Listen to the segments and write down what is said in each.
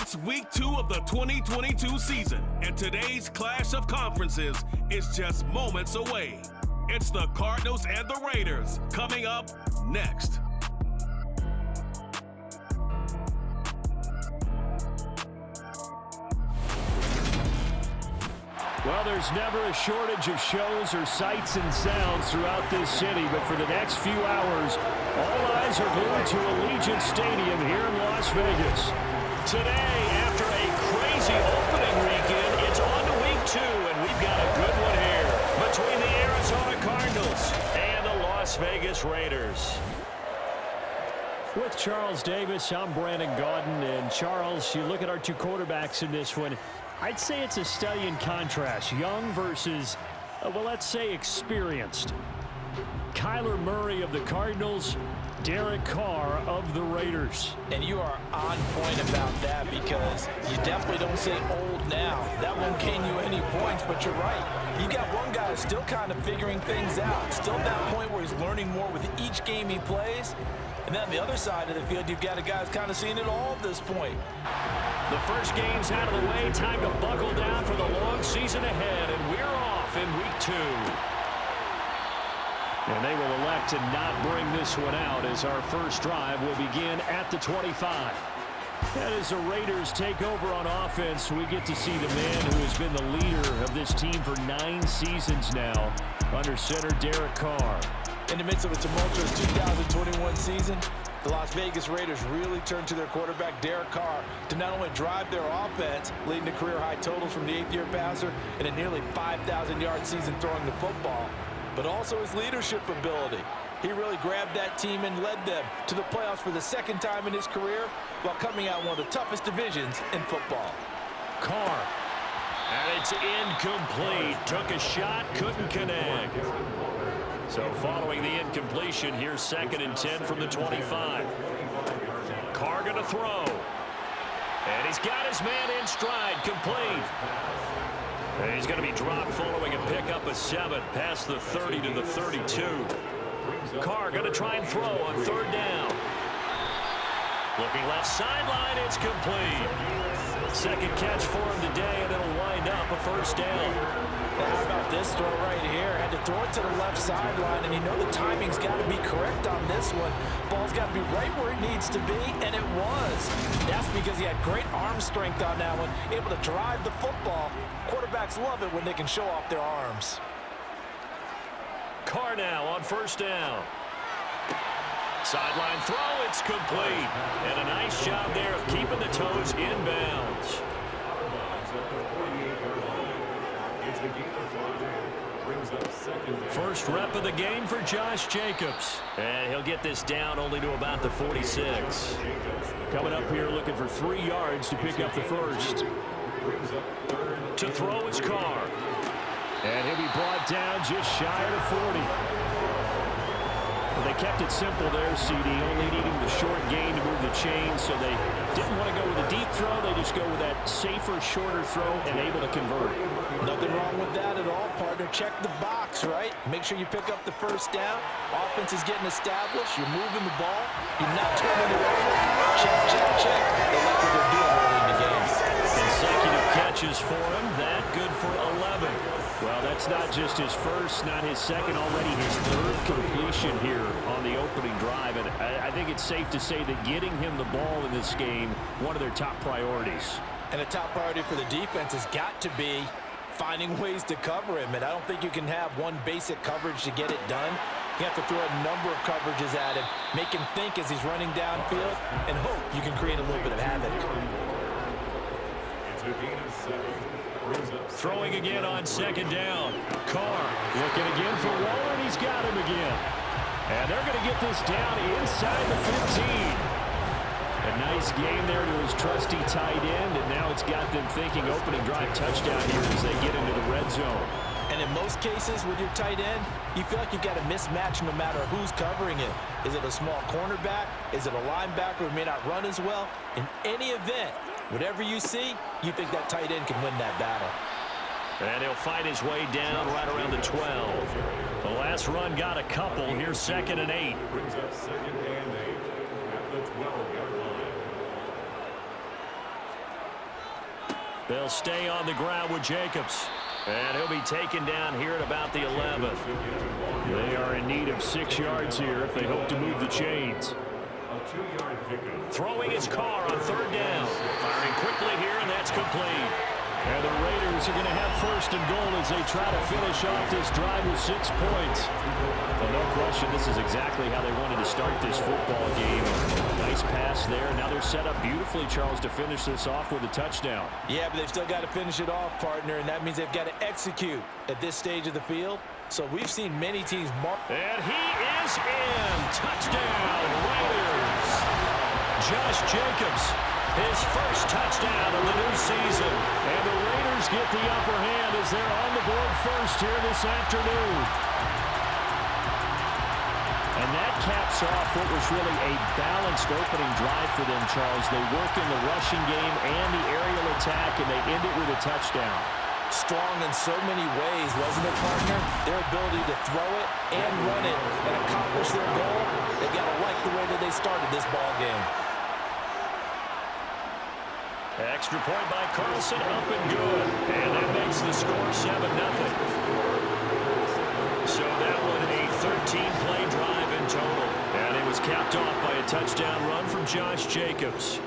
It's week 2 of the 2022 season, and today's clash of conferences is just moments away. It's the Cardinals and the Raiders coming up next. Well, there's never a shortage of shows or sights and sounds throughout this city, but for the next few hours, all eyes are glued to Allegiant Stadium here in Las Vegas. Today, after a crazy opening weekend, it's on to week 2, and we've got a good one here between the Arizona Cardinals and the Las Vegas Raiders. With Charles Davis, I'm Brandon Gaudin, and Charles, you look at our two quarterbacks in this one, I'd say it's a study in contrast. Young versus, well, let's say experienced. Kyler Murray of the Cardinals, Derek Carr of the Raiders. And you are on point about that because you definitely don't say old now. That won't gain you any points, but you're right. You got one guy who's still kind of figuring things out. Still at that point where he's learning more with each game he plays. And then on the other side of the field, you've got a guy who's kind of seen it all at this point. The first game's out of the way. Time to buckle down for the long season ahead. And we're off in week 2. And they will elect to not bring this one out as our first drive will begin at the 25. And as the Raiders take over on offense, we get to see the man who has been the leader of this team for 9 seasons now, under center Derek Carr. In the midst of a tumultuous 2021 season, the Las Vegas Raiders really turned to their quarterback, Derek Carr, to not only drive their offense, leading to career-high totals from the 8th-year passer and a nearly 5,000-yard season throwing the football, but also his leadership ability. He really grabbed that team and led them to the playoffs for the second time in his career while coming out one of the toughest divisions in football. Carr, and it's incomplete. Took a shot, couldn't connect. So following the incompletion, here's 2nd and 10 from the 25. Carr going to throw. And he's got his man in stride, complete. And he's going to be dropped following a pickup of 7 past the 30 to the 32. Carr going to try and throw on 3rd down. Looking left sideline, it's complete. Second catch for him today, and it'll wind up a 1st down. How about this throw right here? Had to throw it to the left sideline, and you know the timing's got to be correct on this one. Ball's got to be right where it needs to be, and it was. That's because he had great arm strength on that one, able to drive the football. Quarterbacks love it when they can show off their arms. Carr now on 1st down. Sideline throw, it's complete. And a nice job there of keeping the toes inbounds. First rep of the game for Josh Jacobs. And he'll get this down only to about the 46. Coming up here looking for 3 yards to pick up the first. To throw is Carr. And he'll be brought down just shy of the 40. Well, they kept it simple there, CD, only needing the short gain to move the chain, so they didn't want to go with a deep throw. They just go with that safer, shorter throw and able to convert. Nothing wrong with that at all, partner. Check the box, right? Make sure you pick up the 1st down. Offense is getting established. You're moving the ball. You're not turning it over. Check, check, check. They like what they're doing early in the game. Consecutive catches for him. That good for 11. Well, that's not just his first, not his second, already his 3rd completion here on the opening drive. And I think it's safe to say that getting him the ball in this game, one of their top priorities. And a top priority for the defense has got to be finding ways to cover him. And I don't think you can have one basic coverage to get it done. You have to throw a number of coverages at him, make him think as he's running downfield, and hope you can create a little bit of havoc. Throwing again on 2nd down. Carr looking again for Waller, and he's got him again. And they're going to get this down inside the 15. A nice game there to his trusty tight end, and now it's got them thinking opening drive touchdown here as they get into the red zone. And in most cases with your tight end, you feel like you've got a mismatch no matter who's covering it. Is it a small cornerback? Is it a linebacker who may not run as well? In any event, whatever you see, you think that tight end can win that battle. And he'll fight his way down right around the 12. The last run got a couple. Here's 2nd and 8. Brings up 2nd and 8 at the 12-yard line. They'll stay on the ground with Jacobs. And he'll be taken down here at about the 11. They are in need of 6 yards here if they hope to move the chains. Throwing his car on 3rd down. Firing quickly here, and that's complete. And the Raiders are going to have 1st and goal as they try to finish off this drive with 6 points. Well, no question, this is exactly how they wanted to start this football game. Nice pass there. Now they're set up beautifully, Charles, to finish this off with a touchdown. Yeah, but they've still got to finish it off, partner, and that means they've got to execute at this stage of the field. So we've seen many teams mark. And he is in. Touchdown, Raiders. Josh Jacobs, his first touchdown of the new season. And the Raiders get the upper hand as they're on the board first here this afternoon. And that caps off what was really a balanced opening drive for them, Charles. They work in the rushing game and the aerial attack, and they end it with a touchdown. Strong in so many ways, wasn't it, partner? Their ability to throw it and run it and accomplish their goal. They've got to like the way that they started this ball game. Extra point by Carlson, up and good. And that makes the score 7-0. So that one a 13-play drive in total. And it was capped off by a touchdown run from Josh Jacobs.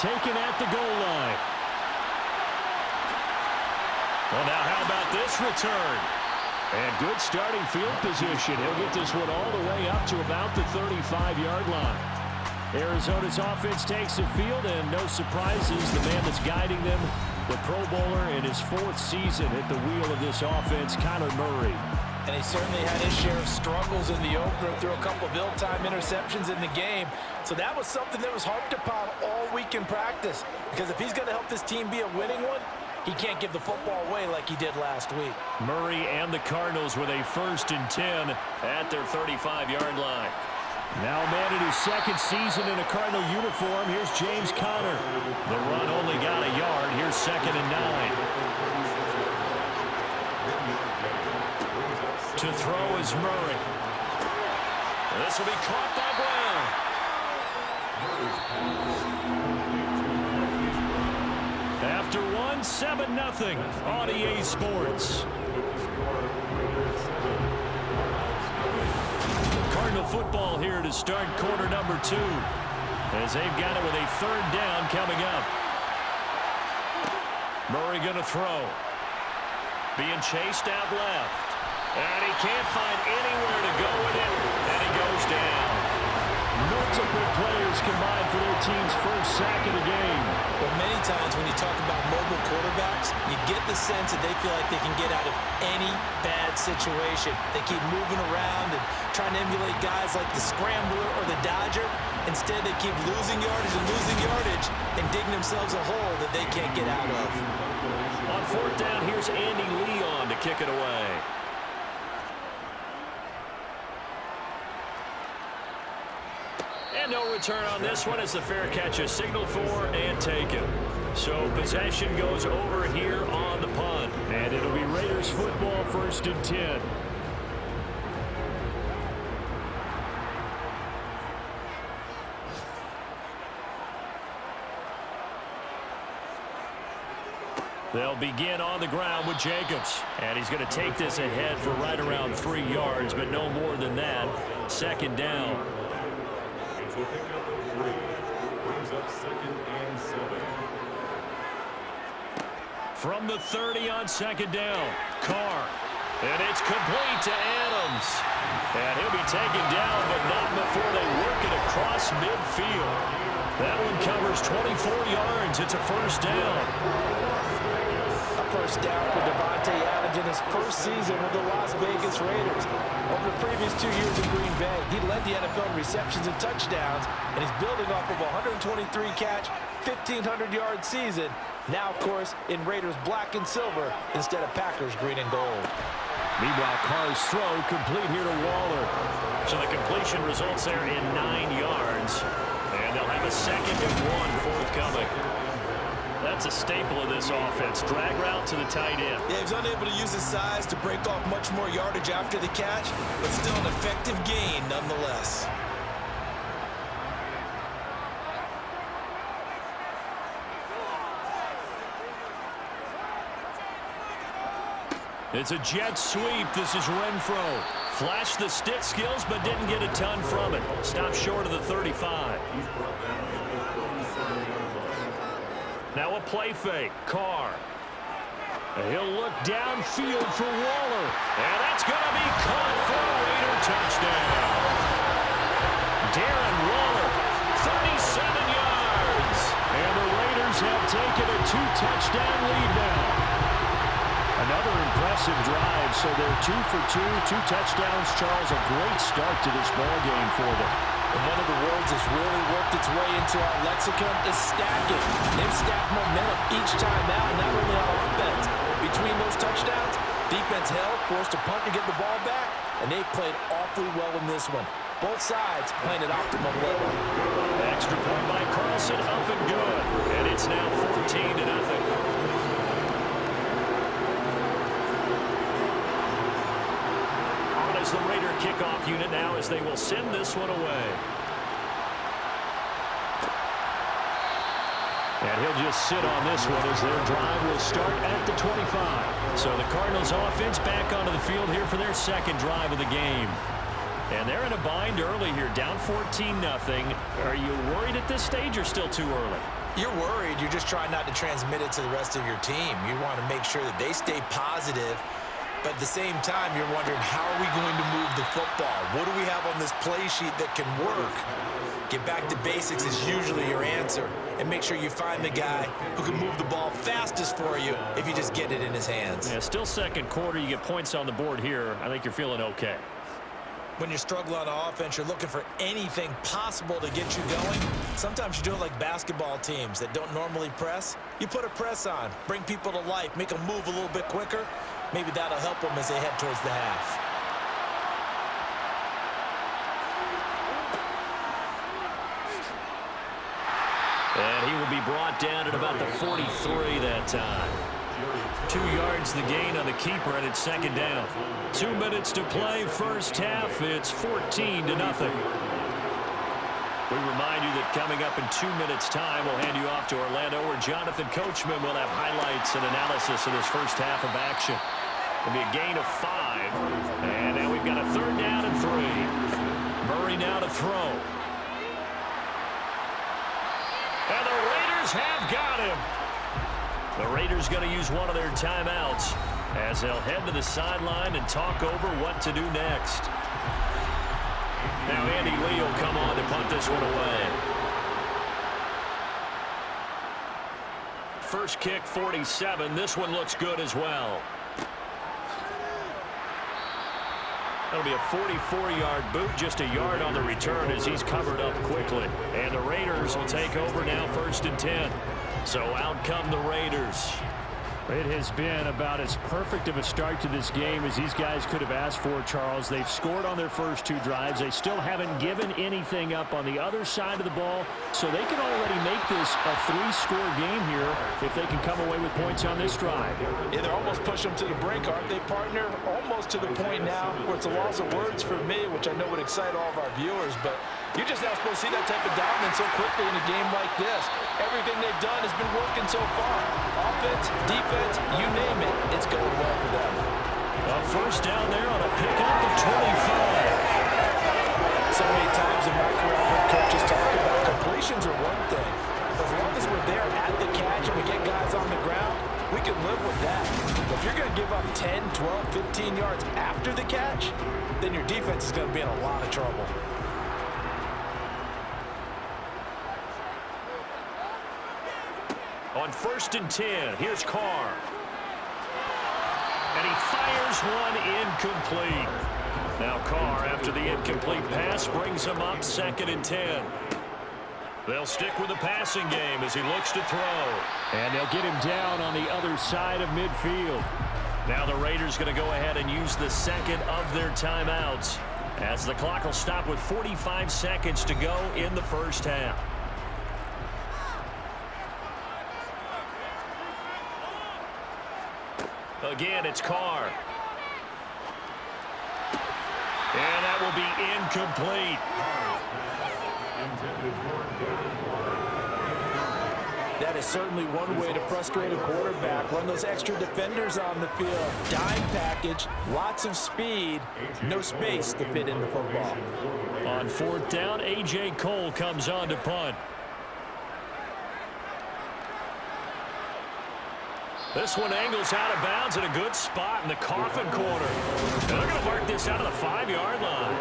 Taken at the goal line. Well, now how about this return? And good starting field position. He'll get this one all the way up to about the 35-yard line. Arizona's offense takes the field, and no surprises, the man that's guiding them, the Pro Bowler in his 4th season at the wheel of this offense, Kyler Murray. And he certainly had his share of struggles in the opener, threw a couple of ill-timed interceptions in the game. So that was something that was harped upon all week in practice. Because if he's going to help this team be a winning one, he can't give the football away like he did last week. Murray and the Cardinals with a 1st and 10 at their 35-yard line. Now a man in his 2nd season in a Cardinal uniform. Here's James Conner. The run only got a yard. Here's 2nd and 9. To throw is Murray. This will be caught by Brown. After one, 7-0 on EA Sports. Cardinal football here to start quarter number 2. As they've got it with a 3rd down coming up. Murray going to throw. Being chased out left. And he can't find anywhere to go with it. And he goes down. Multiple players combined for their team's first sack of the game. Well, many times when you talk about mobile quarterbacks, you get the sense that they feel like they can get out of any bad situation. They keep moving around and trying to emulate guys like the Scrambler or the Dodger. Instead, they keep losing yardage and digging themselves a hole that they can't get out of. On 4th down, here's Andy Leon to kick it away. And no return on this one as the fair catch is signaled for and taken. So possession goes over here on the punt. And it'll be Raiders football, 1st and 10. They'll begin on the ground with Jacobs. And he's going to take this ahead for right around 3 yards, but no more than that. 2nd down. Will pick up 3. Brings up 2nd and 7. From the 30 on 2nd down, Carr. And it's complete to Adams. And he'll be taken down, but not before they work it across midfield. That one covers 24 yards. It's a 1st down. First down for Devontae Adams in his 1st season with the Las Vegas Raiders. Over the previous 2 years in Green Bay, he led the NFL in receptions and touchdowns, and he's building off of a 123-catch, 1,500-yard season. Now, of course, in Raiders black and silver instead of Packers green and gold. Meanwhile, Carr's throw complete here to Waller. So the completion results there in 9 yards, and they'll have a 2nd and 1 forthcoming. That's a staple of this offense. Drag route to the tight end. Yeah, he's unable to use his size to break off much more yardage after the catch, but still an effective gain nonetheless. It's a jet sweep. This is Renfro. Flashed the stick skills, but didn't get a ton from it. Stopped short of the 35. Now a play fake. Carr. He'll look downfield for Waller. And that's going to be caught for a Raider touchdown. Darren Waller, 37 yards. And the Raiders have taken a 2-touchdown lead now. Another impressive drive, so they're 2 for 2, 2 touchdowns. Charles, a great start to this ball game for them. And one of the words that's really worked its way into our lexicon is stacking. They've stacked momentum each time out, not only on offense. Between those touchdowns, defense held, forced a punt to get the ball back, and they played awfully well in this one. Both sides playing at optimum level. Extra point by Carlson, up and good. And it's now 14-0. The Raider kickoff unit now as they will send this one away. And he'll just sit on this one as their drive will start at the 25. So the Cardinals offense back onto the field here for their second drive of the game. And they're in a bind early here, down 14-0. Are you worried at this stage or still too early? You're worried. You're just trying not to transmit it to the rest of your team. You want to make sure that they stay positive. But at the same time, you're wondering, how are we going to move the football? What do we have on this play sheet that can work? Get back to basics is usually your answer. And make sure you find the guy who can move the ball fastest for you if you just get it in his hands. Yeah, still second quarter. You get points on the board here. I think you're feeling okay. When you're struggling on offense, you're looking for anything possible to get you going. Sometimes you do it like basketball teams that don't normally press. You put a press on, bring people to life, make them move a little bit quicker. Maybe that'll help them as they head towards the half. And he will be brought down at about the 43 that time. 2 yards the gain on the keeper, and it's second down. 2 minutes to play, first half. It's 14-0. We remind you that coming up in 2 minutes' time, we'll hand you off to Orlando, where Jonathan Coachman will have highlights and analysis of this first half of action. It'll be a gain of 5. And now we've got a 3rd down and 3. Murray now to throw. And the Raiders have got him. The Raiders going to use one of their timeouts as they'll head to the sideline and talk over what to do next. Now Andy Lee will come on to punt this one away. First kick, 47. This one looks good as well. That'll be a 44-yard boot, just a yard on the return as he's covered up quickly. And the Raiders will take over now, 1st and 10. So out come the Raiders. It has been about as perfect of a start to this game as these guys could have asked for, Charles. They've scored on their first 2 drives. They still haven't given anything up on the other side of the ball, so they can already make this a 3-score game here if they can come away with points on this drive. Yeah, they're almost pushing them to the brink, aren't they, partner? Almost to the point now where it's a loss of words for me, which I know would excite all of our viewers, but you're just not supposed to see that type of dominance so quickly in a game like this. Everything they've done has been working so far. Offense, defense, you name it, it's going well for them. A first down there on a pickup of 25. So many times in my career, I've heard coaches talk about completions are one thing. As long as we're there at the catch and we get guys on the ground, we can live with that. But if you're going to give up 10, 12, 15 yards after the catch, then your defense is going to be in a lot of trouble. On 1st and 10, here's Carr. And he fires one incomplete. Now Carr, after the incomplete pass, brings him up 2nd and 10. They'll stick with the passing game as he looks to throw. And they'll get him down on the other side of midfield. Now the Raiders going to go ahead and use the second of their timeouts as the clock will stop with 45 seconds to go in the first half. Again, it's Carr. And that will be incomplete. That is certainly one way to frustrate a quarterback. Run those extra defenders on the field. Dime package, lots of speed, no space to fit in the football. On fourth down, A.J. Cole comes on to punt. This one angles out of bounds in a good spot in the coffin corner. They're going to mark this out of the 5-yard line.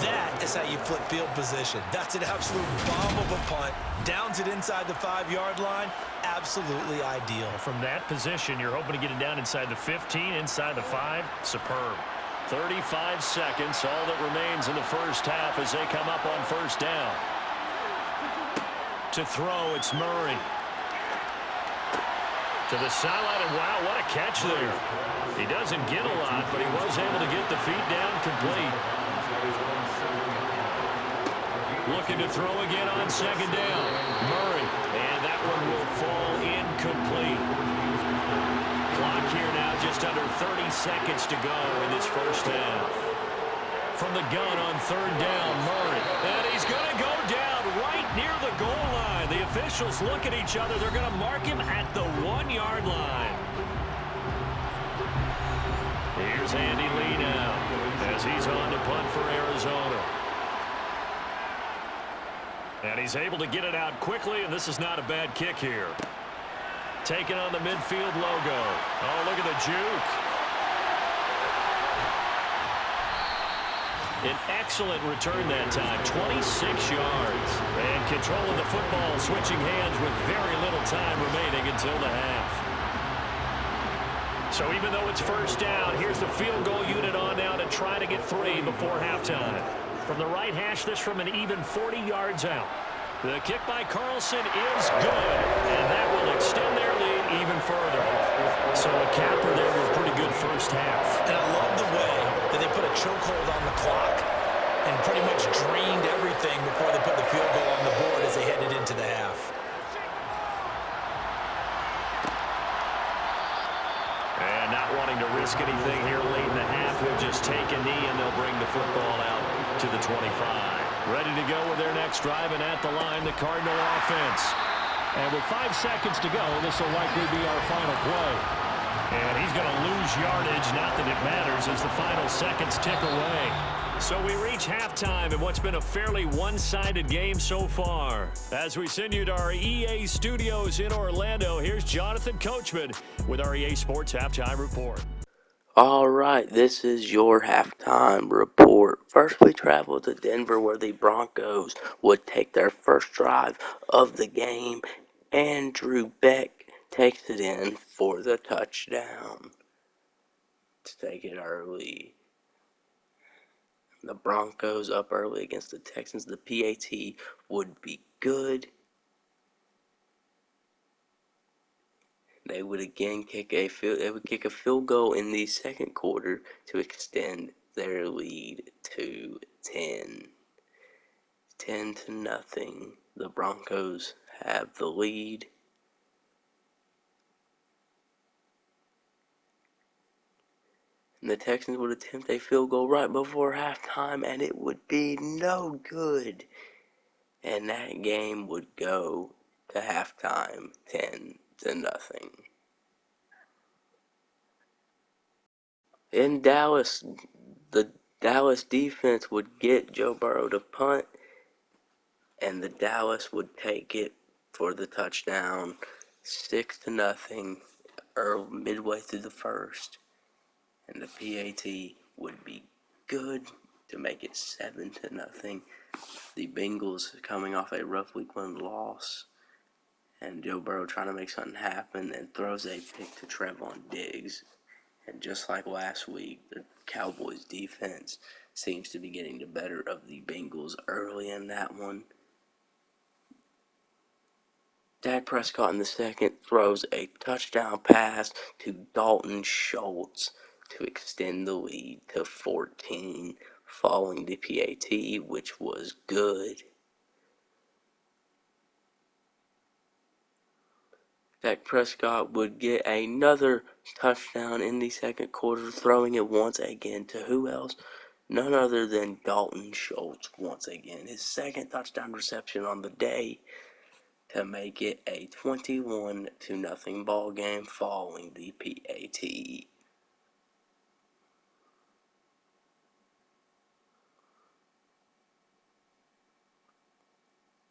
That is how you flip field position. That's an absolute bomb of a punt. Downs it inside the 5-yard line. Absolutely ideal. From that position, you're hoping to get it down inside the 15, inside the 5. Superb. 35 seconds, all that remains in the first half as they come up on first down. To throw, it's Murray. To the sideline, and wow, what a catch there. He doesn't get a lot, but he was able to get the feet down complete. Looking to throw again on second down. Murray, and that one will fall incomplete. Clock here now just under 30 seconds to go in this first half. From the gun on third down, Murray. And he's going to go down right near the goal line. The officials look at each other. They're going to mark him at the 1-yard line. Here's Andy Lee now as he's on to punt for Arizona. And he's able to get it out quickly, and this is not a bad kick here. Taking on the midfield logo. Oh, look at the juke. An excellent return that time, 26 yards. And controlling the football, switching hands with very little time remaining until the half. So even though it's first down, here's the field goal unit on now to try to get 3 before halftime. From the right hash, this from an even 40 yards out. The kick by Carlson is good, and that will extend their lead even further. So a capper there with a pretty good first half. And I love the way that they put a chokehold on the clock and pretty much drained everything before they put the field goal on the board as they headed into the half. And not wanting to risk anything here late in the half, he'll just take a knee and they'll bring the football out to the 25. Ready to go with their next drive, and at the line, the Cardinal offense. And with 5 seconds to go, this will likely be our final play. And he's going to lose yardage, not that it matters, as the final seconds tick away. So we reach halftime in what's been a fairly one-sided game so far. As we send you to our EA studios in Orlando, here's Jonathan Coachman with our EA Sports Halftime Report. All right, this is your halftime report. First, we travel to Denver, where the Broncos would take their first drive of the game. Andrew Beck takes it in for the touchdown to take it early. The Broncos up early against the Texans. The PAT would be good. They would again kick a field goal in the second quarter to extend their lead to 10. 10-0. The Broncos have the lead. And the Texans would attempt a field goal right before halftime, and it would be no good. And that game would go to halftime 10-0. In Dallas, the Dallas defense would get Joe Burrow to punt, and the Dallas would take it for the touchdown 6-0 midway through the first. And the PAT would be good to make it 7-0. The Bengals coming off a rough week 1 loss, and Joe Burrow trying to make something happen and throws a pick to Trevon Diggs. And just like last week, the Cowboys defense seems to be getting the better of the Bengals early in that one. Dak Prescott in the second throws a touchdown pass to Dalton Schultz to extend the lead to 14, following the PAT, which was good. Dak Prescott would get another touchdown in the second quarter, throwing it once again to who else? None other than Dalton Schultz once again. His second touchdown reception on the day to make it a 21-0 ball game following the PAT.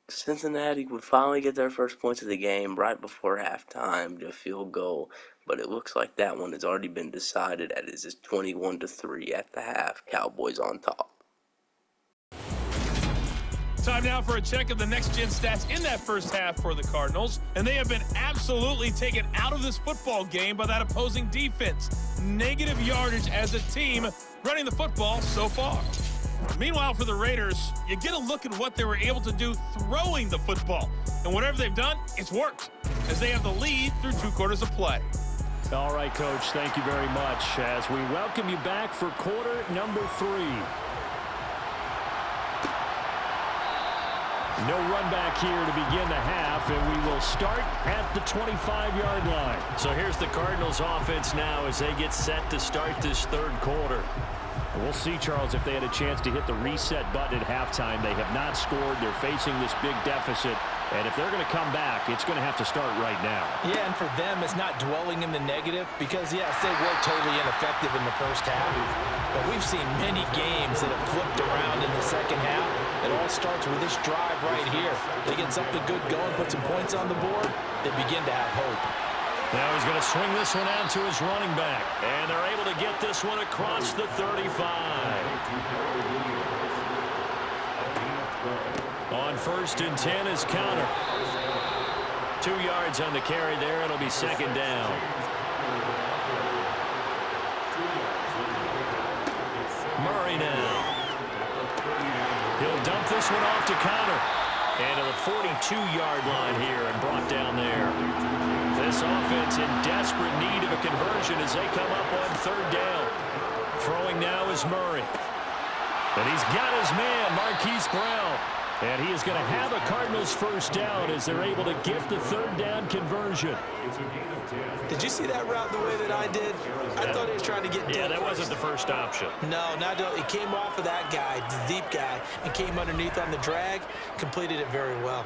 Cincinnati would finally get their first points of the game right before halftime to field goal, but it looks like that one has already been decided as it is 21-3 at the half. Cowboys on top. Time now for a check of the next-gen stats in that first half for the Cardinals, and they have been absolutely taken out of this football game by that opposing defense. Negative yardage as a team running the football so far. Meanwhile, for the Raiders, you get a look at what they were able to do throwing the football. And whatever they've done, it's worked, as they have the lead through 2 quarters of play. All right, Coach, thank you very much as we welcome you back for quarter number 3. No run back here to begin the half, and we will start at the 25-yard line. So here's the Cardinals offense now as they get set to start this third quarter. We'll see, Charles, if they had a chance to hit the reset button at halftime. They have not scored. They're facing this big deficit. And if they're going to come back, it's going to have to start right now. Yeah, and for them, it's not dwelling in the negative because, yes, they were totally ineffective in the first half. But we've seen many games that have flipped around in the second half. It all starts with this drive right here. They get something good going, put some points on the board, they begin to have hope. Now he's going to swing this one out to his running back. And they're able to get this one across the 35. On 1st and 10 is counter. 2 yards on the carry there. It'll be second down. Murray now. He'll dump this one off to counter. And to the 42-yard line here and brought down there. This offense in desperate need of a conversion as they come up on 3rd down. Throwing now is Murray. And he's got his man, Marquise Brown. And he is going to have a Cardinals first down as they're able to get the 3rd down conversion. Did you see that route the way that I did? I thought he was trying to get deep. Yeah, that wasn't the first option. No, not it came off of that guy, the deep guy, and came underneath on the drag, completed it very well.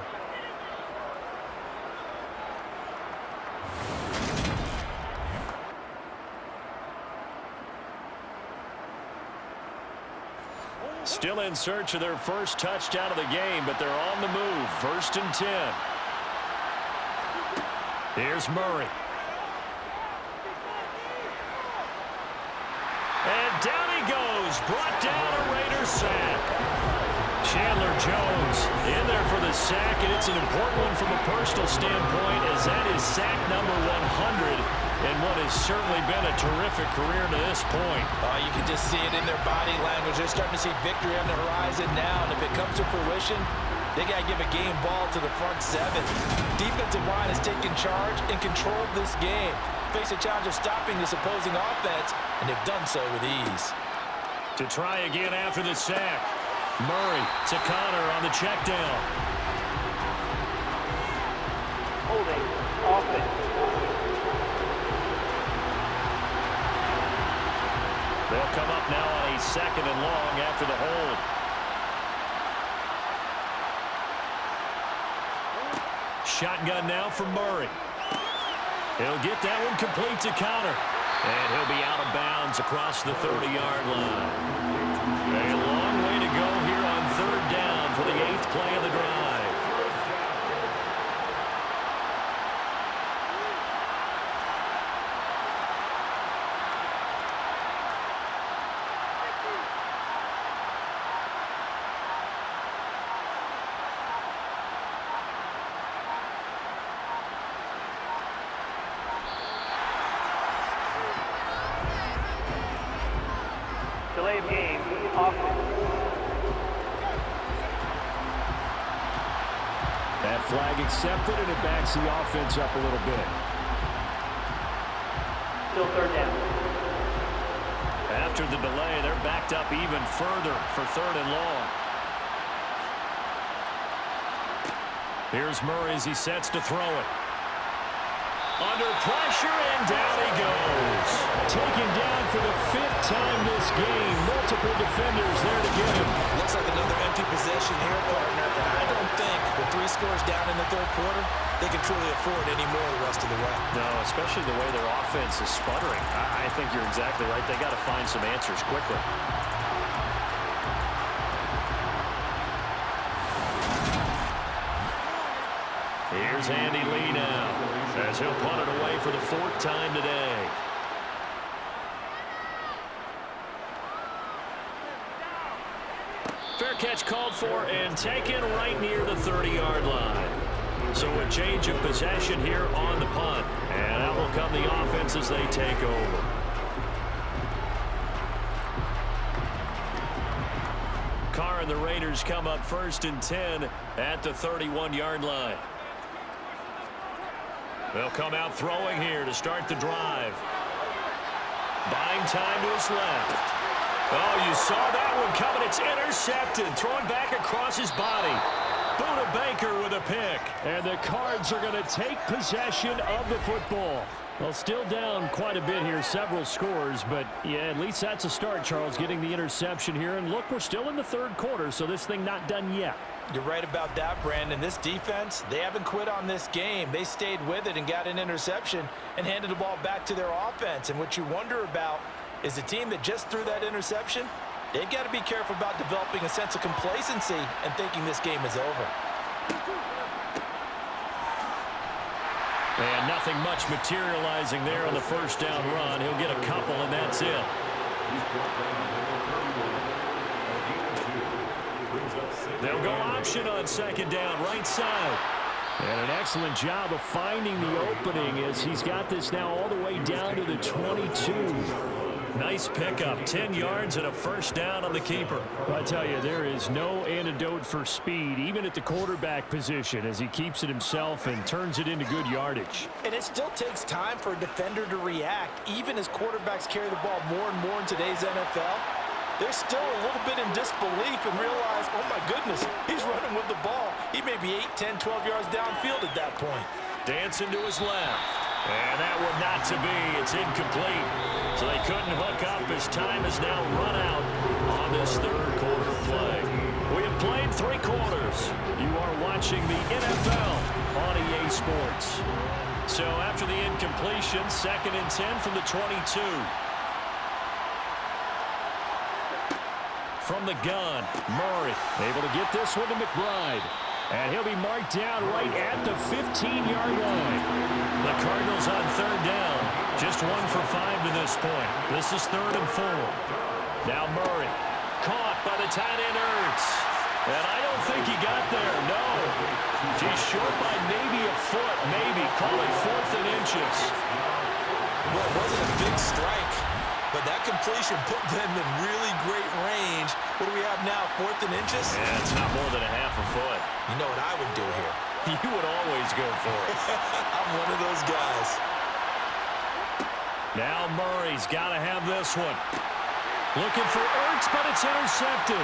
Still in search of their first touchdown of the game, but they're on the move. 1st and 10. Here's Murray. And down he goes. Brought down a Raiders sack. Chandler Jones in there for the sack, and it's an important one from a personal standpoint as that is sack number 100. And what has certainly been a terrific career to this point. You can just see it in their body language. They're starting to see victory on the horizon now. And if it comes to fruition, they got to give a game ball to the front 7. Defensive line has taken charge and controlled this game. Face a challenge of stopping this opposing offense, and they've done so with ease. To try again after the sack. Murray to Connor on the check down. Holding offense. They'll come up now on a 2nd and long after the hold. Shotgun now from Murray. He'll get that one complete to Connor. And he'll be out of bounds across the 30-yard line. A long way to go here on 3rd down for the 8th play of the drive. Delay of game, offense. That flag accepted, and it backs the offense up a little bit. Still 3rd down. After the delay, they're backed up even further for 3rd and long. Here's Murray as he sets to throw it. Under pressure, and down he goes. Taken down for the 5th time this game. Multiple defenders there to get him. Looks like another empty possession here, partner. And I don't think with 3 scores down in the 3rd quarter, they can truly afford any more the rest of the way. No, especially the way their offense is sputtering. I think you're exactly right. They got to find some answers quickly. Here's Andy Lee now, as he'll punt it away for the 4th time today. Fair catch called for and taken right near the 30-yard line. So a change of possession here on the punt. And out will come the offense as they take over. Carr and the Raiders come up 1st and 10 at the 31-yard line. They'll come out throwing here to start the drive. Buying time to his left. Oh, you saw that one coming. It's intercepted. Thrown back across his body. Buda Baker with a pick. And the Cards are going to take possession of the football. Well, still down quite a bit here, several scores, but yeah, at least that's a start, Charles, getting the interception here. And look, we're still in the 3rd quarter, so this thing not done yet. You're right about that, Brandon. This defense, they haven't quit on this game. They stayed with it and got an interception and handed the ball back to their offense. And what you wonder about is the team that just threw that interception, they've got to be careful about developing a sense of complacency and thinking this game is over. And nothing much materializing there on the 1st down run. He'll get a couple, and that's it. They'll go option on 2nd down, right side. And an excellent job of finding the opening as he's got this now all the way down to the 22. Nice pickup, 10 yards and a 1st down on the keeper. I tell you, there is no antidote for speed, even at the quarterback position, as he keeps it himself and turns it into good yardage. And it still takes time for a defender to react, even as quarterbacks carry the ball more and more in today's NFL. They're still a little bit in disbelief and realize, oh my goodness, he's running with the ball. He may be 8, 10, 12 yards downfield at that point. Dancing to his left. And that one not to be. It's incomplete. So they couldn't hook up as time has now run out on this 3rd quarter play. We have played 3 quarters. You are watching the NFL on EA Sports. So after the incompletion, 2nd and 10 from the 22. From the gun, Murray able to get this one to McBride. And he'll be marked down right at the 15-yard line. The Cardinals on 3rd down. Just 1 for 5 to this point. This is 3rd and 4. Now Murray. Caught by the tight end Ertz. And I don't think he got there. No. He's short by maybe a foot. Maybe. Call it 4th and inches. Well, it wasn't a big strike, but that completion put them in really great range. What do we have now, 4th and inches? Yeah, it's not more than a half a foot. You know what I would do here? You would always go for it. I'm one of those guys. Now Murray's got to have this one. Looking for Ertz, but it's intercepted.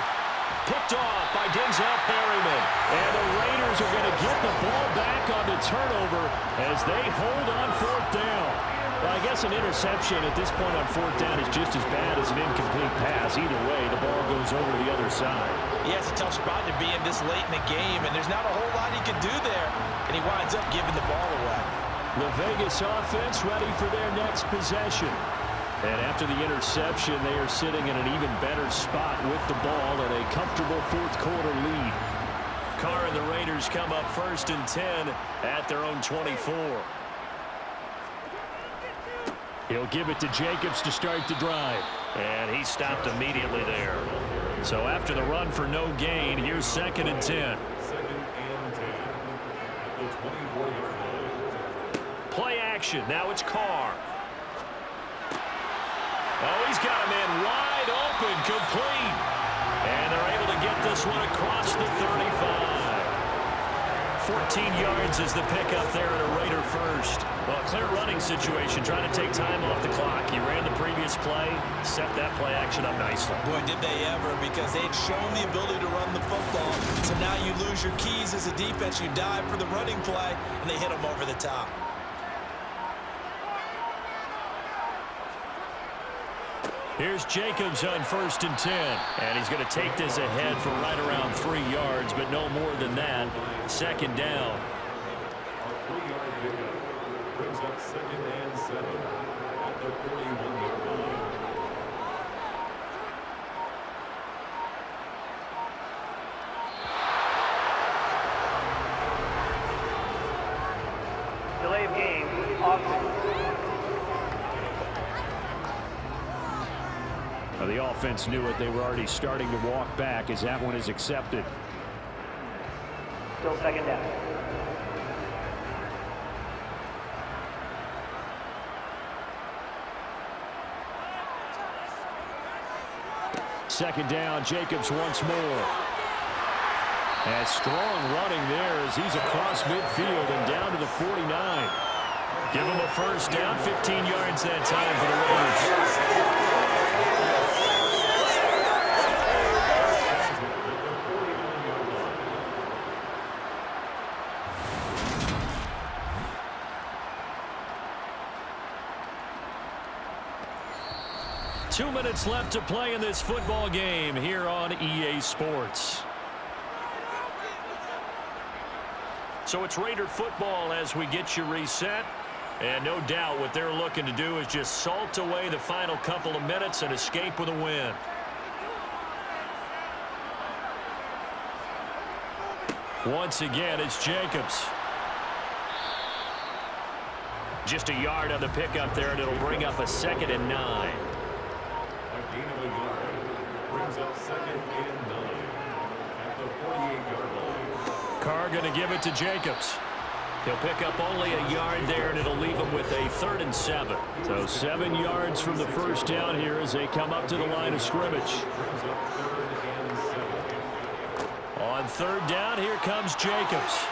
Picked off by Denzel Perryman. And the Raiders are going to get the ball back on the turnover as they hold on 4th down. Well, I guess an interception at this point on 4th down is just as bad as an incomplete pass. Either way, the ball goes over to the other side. Yeah, it's a tough spot to be in this late in the game, and there's not a whole lot he can do there. And he winds up giving the ball away. The Vegas offense ready for their next possession. And after the interception, they are sitting in an even better spot with the ball and a comfortable 4th quarter lead. Carr and the Raiders come up 1st and 10 at their own 24. He'll give it to Jacobs to start the drive. And he stopped immediately there. So after the run for no gain, here's 2nd and 10. 2nd and 10. The 24-yard line. Play action. Now it's Carr. Oh, he's got a man wide open, complete. And they're able to get this one across the 35. 14 yards is the pickup there at a Raider 1st. Well, a clear running situation, trying to take time off the clock. He ran the previous play, set that play action up nicely. Boy, did they ever, because they'd shown the ability to run the football. So now you lose your keys as a defense. You dive for the running play, and they hit them over the top. Here's Jacobs on 1st and 10. And he's going to take this ahead for right around 3 yards, but no more than that. 2nd down. A 3-yard pickup brings up 2nd and 7 at the 41-yard line. Delay of game, offense. Well, the offense knew it. They were already starting to walk back as that one is accepted. Still 2nd down. Second down, Jacobs once more. And strong running there as he's across midfield and down to the 49. Give him a 1st down, 15 yards that time for the Raiders. 2 minutes left to play in this football game here on EA Sports. So it's Raider football as we get you reset. And no doubt what they're looking to do is just salt away the final couple of minutes and escape with a win. Once again, it's Jacobs. Just a yard on the pickup there, and it'll bring up a 2nd and 9. A gain of a yard brings up 2nd and 9 at the 48-yard line. Carr going to give it to Jacobs. He'll pick up only a yard there, and it'll leave him with a 3rd and 7. So 7 yards from the 1st down here as they come up to the line of scrimmage. Brings up 3rd and 7. On 3rd down, here comes Jacobs.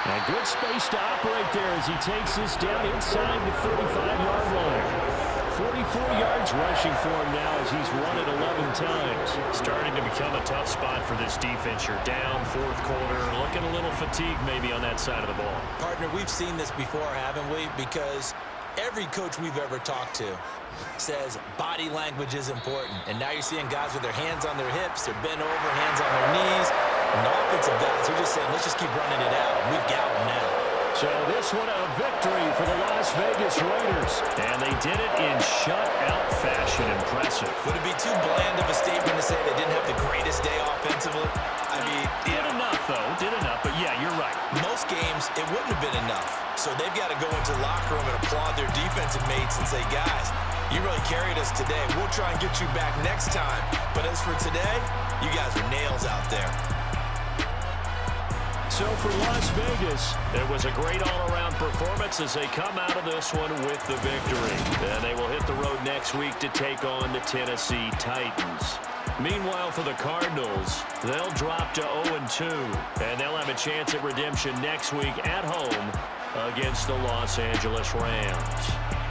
And good space to operate there as he takes this down inside the 35-yard line. 44 yards rushing for him now as he's run it 11 times. Starting to become a tough spot for this defense. You're down 4th quarter, looking a little fatigued maybe on that side of the ball. Partner, we've seen this before, haven't we? Because every coach we've ever talked to says body language is important. And now you're seeing guys with their hands on their hips, they're bent over, hands on their knees. And the offensive guys are just saying, let's just keep running it out. We've got them now. So this one a victory for the Las Vegas Raiders. And they did it in shutout fashion. Impressive. Would it be too bland of a statement to say they didn't have the greatest day offensively? I mean, Did enough, though. Did enough. But, yeah, you're right. most games, it wouldn't have been enough. So they've got to go into the locker room and applaud their defensive mates and say, guys, you really carried us today. We'll try and get you back next time. But as for today, you guys are nails out there. So for Las Vegas, it was a great all-around performance as they come out of this one with the victory. And they will hit the road next week to take on the Tennessee Titans. Meanwhile, for the Cardinals, they'll drop to 0-2, and they'll have a chance at redemption next week at home against the Los Angeles Rams.